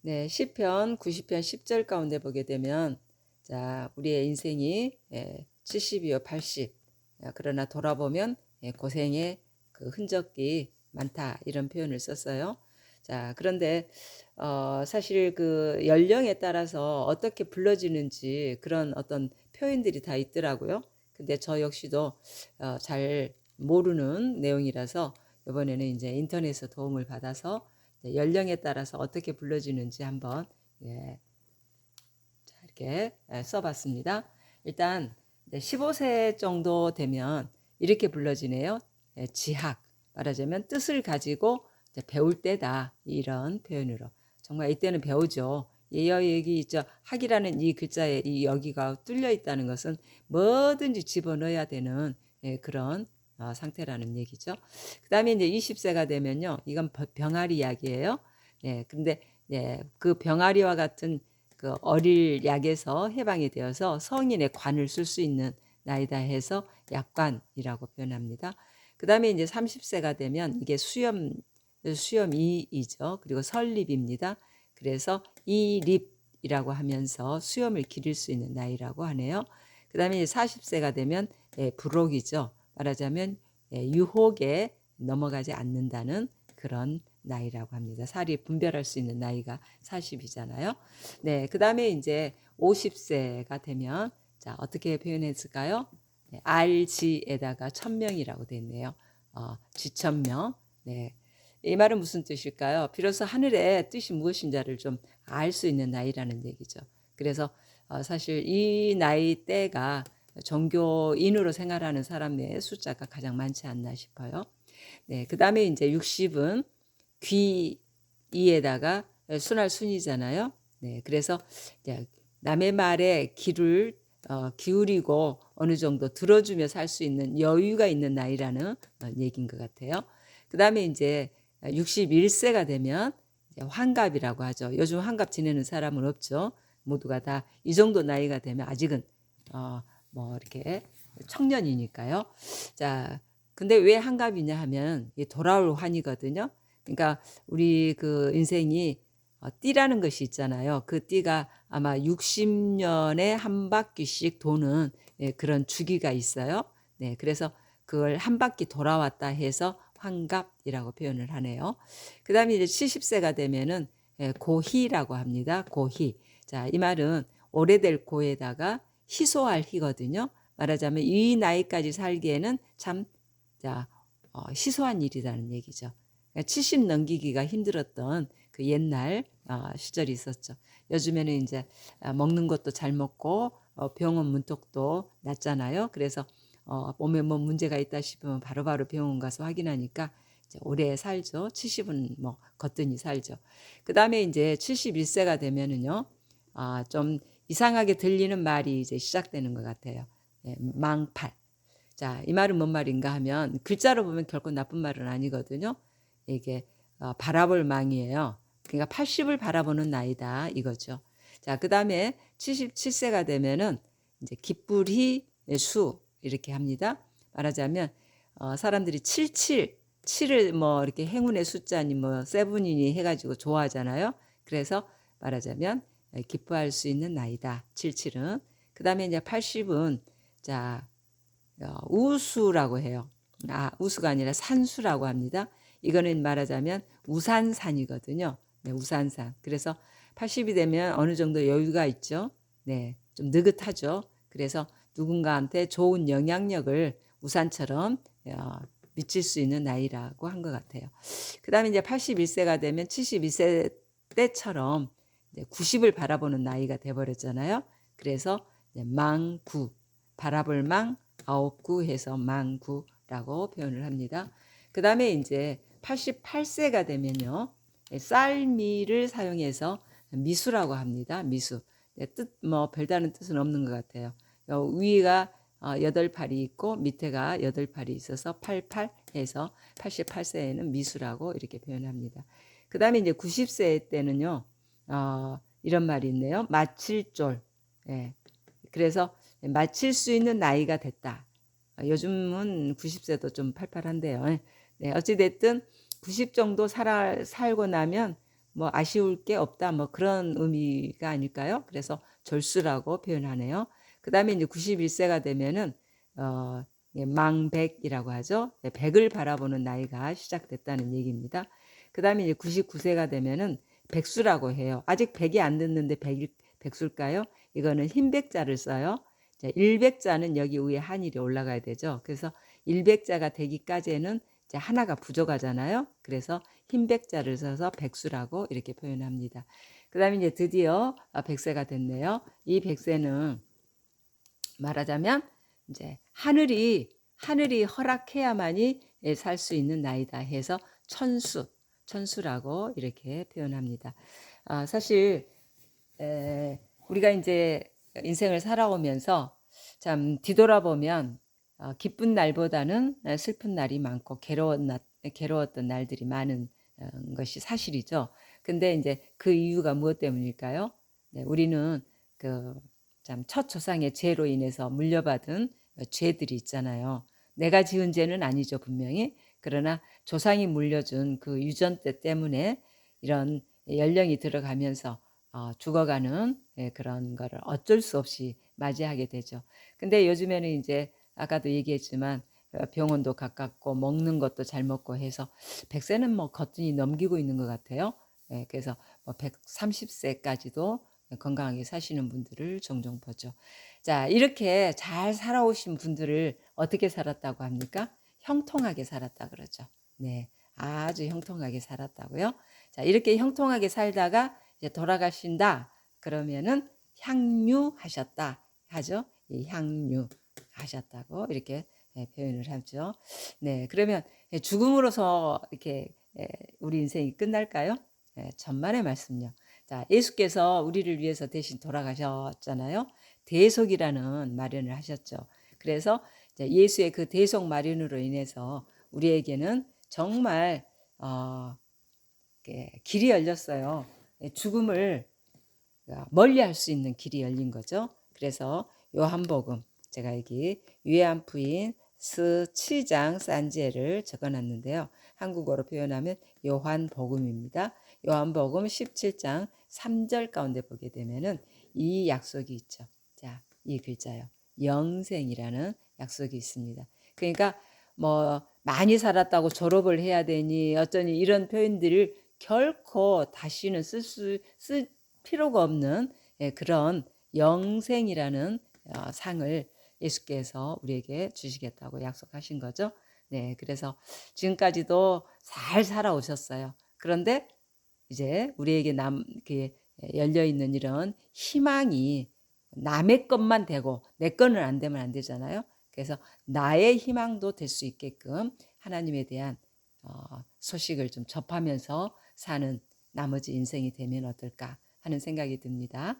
네, 시편 90편 10절 가운데 보게 되면 자, 우리의 인생이 70이요 80. 그러나 돌아보면 고생의 그 흔적이 많다 이런 표현을 썼어요. 자, 그런데 사실 그 연령에 따라서 어떻게 불러지는지 그런 어떤 표현들이 다 있더라고요. 근데 저 역시도 잘 모르는 내용이라서 이번에는 이제 인터넷에서 도움을 받아서 연령에 따라서 어떻게 불러지는지 한번 예, 이렇게 써봤습니다. 일단 15세 정도 되면 이렇게 불러지네요. 지학, 말하자면 뜻을 가지고 배울 때다 이런 표현으로. 정말 이때는 배우죠. 여기 있죠. 학이라는 이 글자에 이 여기가 뚫려 있다는 것은 뭐든지 집어넣어야 되는 그런 상태라는 얘기죠. 그 다음에 이제 20세가 되면요. 이건 병아리 이야기예요. 네, 근데 그 병아리와 같은 그 어릴 약에서 해방이 되어서 성인의 관을 쓸 수 있는 나이다 해서 약관이라고 표현합니다. 그 다음에 이제 30세가 되면 이게 수염이죠. 그리고 설립입니다. 그래서 이립이라고 하면서 수염을 기를 수 있는 나이라고 하네요. 그 다음에 40세가 되면 불혹이죠. 말하자면 유혹에 넘어가지 않는다는 그런 나이라고 합니다. 살이 분별할 수 있는 나이가 40이잖아요. 네, 그 다음에 이제 50세가 되면 자 어떻게 표현했을까요? 네, RG에다가 천명이라고 되어 있네요. 지천명. 네, 이 말은 무슨 뜻일까요? 비로소 하늘의 뜻이 무엇인지를 좀 알 수 있는 나이라는 얘기죠. 그래서 사실 이 나이 때가 종교인으로 생활하는 사람의 숫자가 가장 많지 않나 싶어요. 네, 그 다음에 이제 60은 귀이에다가 순할 순이잖아요. 네, 그래서 남의 말에 귀를 기울이고 어느 정도 들어주며 살 수 있는 여유가 있는 나이라는 얘기인 것 같아요. 그 다음에 이제 61세가 되면 이제 환갑이라고 하죠. 요즘 환갑 지내는 사람은 없죠. 모두가 다 이 정도 나이가 되면 아직은 뭐 이렇게 청년이니까요. 자, 근데 왜 한갑이냐 하면 돌아올 환이거든요. 그러니까 우리 그 인생이 띠라는 것이 있잖아요. 그 띠가 아마 60년에 한 바퀴씩 도는 그런 주기가 있어요. 네, 그래서 그걸 한 바퀴 돌아왔다 해서 환갑이라고 표현을 하네요. 그 다음에 이제 70세가 되면은 고희라고 합니다. 고희. 자, 이 말은 오래될 고에다가 희소할 희거든요. 말하자면 이 나이까지 살기에는 참 자, 희소한 일이라는 얘기죠. 70 넘기기가 힘들었던 그 옛날 시절이 있었죠. 요즘에는 이제 먹는 것도 잘 먹고 병원 문턱도 낮잖아요. 그래서 몸에 뭐 문제가 있다 싶으면 바로바로 병원 가서 확인하니까 이제 오래 살죠. 70은 뭐 거뜬히 살죠. 그 다음에 이제 71세가 되면은요, 좀 이상하게 들리는 말이 이제 시작되는 것 같아요. 망팔. 자, 이 말은 뭔 말인가 하면 글자로 보면 결코 나쁜 말은 아니거든요. 이게 바라볼 망이에요. 그러니까 80을 바라보는 나이다 이거죠. 자, 그다음에 77세가 되면은 이제 기쁘리 수 이렇게 합니다. 말하자면 사람들이 77을 뭐 이렇게 행운의 숫자니 뭐 세븐이니 해가지고 좋아하잖아요. 그래서 말하자면 기뻐할 수 있는 나이다. 77은. 그다음에 이제 80은 자 우수라고 해요. 우수가 아니라 산수라고 합니다. 이거는 말하자면 우산산이거든요. 네, 우산산. 그래서 80이 되면 어느 정도 여유가 있죠. 네, 좀 느긋하죠. 그래서 누군가한테 좋은 영향력을 우산처럼 미칠 수 있는 나이라고 한 것 같아요. 그 다음에 이제 81세가 되면 72세 때처럼 90을 바라보는 나이가 돼버렸잖아요. 그래서 망구, 바라볼 망, 아홉구 해서 망구라고 표현을 합니다. 그 다음에 이제 88세가 되면요. 쌀미를 사용해서 미수라고 합니다. 미수. 뜻, 뭐, 별다른 뜻은 없는 것 같아요. 위가 8팔이 있고 밑에가 8팔이 있어서 88 해서 88세에는 미수라고 이렇게 표현합니다. 그 다음에 이제 90세 때는요, 이런 말이 있네요. 마칠 쫄. 예. 그래서 마칠 수 있는 나이가 됐다. 요즘은 90세도 좀 팔팔한데요. 네, 어찌됐든 90 정도 살고 나면 뭐 아쉬울 게 없다 뭐 그런 의미가 아닐까요? 그래서 절수라고 표현하네요. 그다음에 이제 91세가 되면은 망백이라고 하죠. 100을 바라보는 나이가 시작됐다는 얘기입니다. 그다음에 이제 99세가 되면은 백수라고 해요. 아직 100이 안 됐는데 백수일까요? 이거는 흰백자를 써요. 자, 일백자는 여기 위에 한일이 올라가야 되죠. 그래서 일백자가 되기까지는 이제 하나가 부족하잖아요. 그래서 흰백자를 써서 백수라고 이렇게 표현합니다. 그다음에 이제 드디어 100세가 됐네요. 이 100세는 말하자면 이제 하늘이 허락해야만이 살 수 있는 나이다 해서 천수라고 이렇게 표현합니다. 사실 우리가 이제 인생을 살아오면서 참 뒤돌아보면 기쁜 날보다는 슬픈 날이 많고 괴로웠던 날들이 많은 것이 사실이죠. 근데 이제 그 이유가 무엇 때문일까요? 네, 우리는 그 참 첫 조상의 죄로 인해서 물려받은 죄들이 있잖아요. 내가 지은 죄는 아니죠, 분명히. 그러나 조상이 물려준 그 유전때 때문에 이런 연령이 들어가면서 죽어가는 그런 거를 어쩔 수 없이 맞이하게 되죠. 근데 요즘에는 이제 아까도 얘기했지만 병원도 가깝고 먹는 것도 잘 먹고 해서 100세는 뭐 거뜬히 넘기고 있는 것 같아요. 그래서 뭐 130세까지도 건강하게 사시는 분들을 종종 보죠. 자, 이렇게 잘 살아오신 분들을 어떻게 살았다고 합니까? 형통하게 살았다 그러죠. 네, 아주 형통하게 살았다고요. 자, 이렇게 형통하게 살다가 이제 돌아가신다 그러면은 향유하셨다 하죠. 이 향유하셨다고 이렇게 표현을 하죠. 네, 그러면 죽음으로서 이렇게 우리 인생이 끝날까요? 천만의 말씀요. 자, 예수께서 우리를 위해서 대신 돌아가셨잖아요. 대속이라는 마련을 하셨죠. 그래서 예수의 그 대속 마련으로 인해서 우리에게는 정말 길이 열렸어요. 죽음을 멀리할 수 있는 길이 열린 거죠. 그래서 요한복음 제가 여기 유해한 부인 스7장 산지에를 적어놨는데요. 한국어로 표현하면 요한복음입니다. 요한복음 17장 3절 가운데 보게 되면은 이 약속이 있죠. 자, 이 글자요. 영생이라는 약속이 있습니다. 그러니까 뭐 많이 살았다고 졸업을 해야 되니 어쩌니 이런 표현들을 결코 다시는 쓸 필요가 없는 그런 영생이라는 상을 예수께서 우리에게 주시겠다고 약속하신 거죠. 네, 그래서 지금까지도 잘 살아오셨어요. 그런데 이제 우리에게 열려 있는 이런 희망이 남의 것만 되고 내 거는 안 되면 안 되잖아요. 그래서 나의 희망도 될 수 있게끔 하나님에 대한 소식을 좀 접하면서 사는 나머지 인생이 되면 어떨까 하는 생각이 듭니다.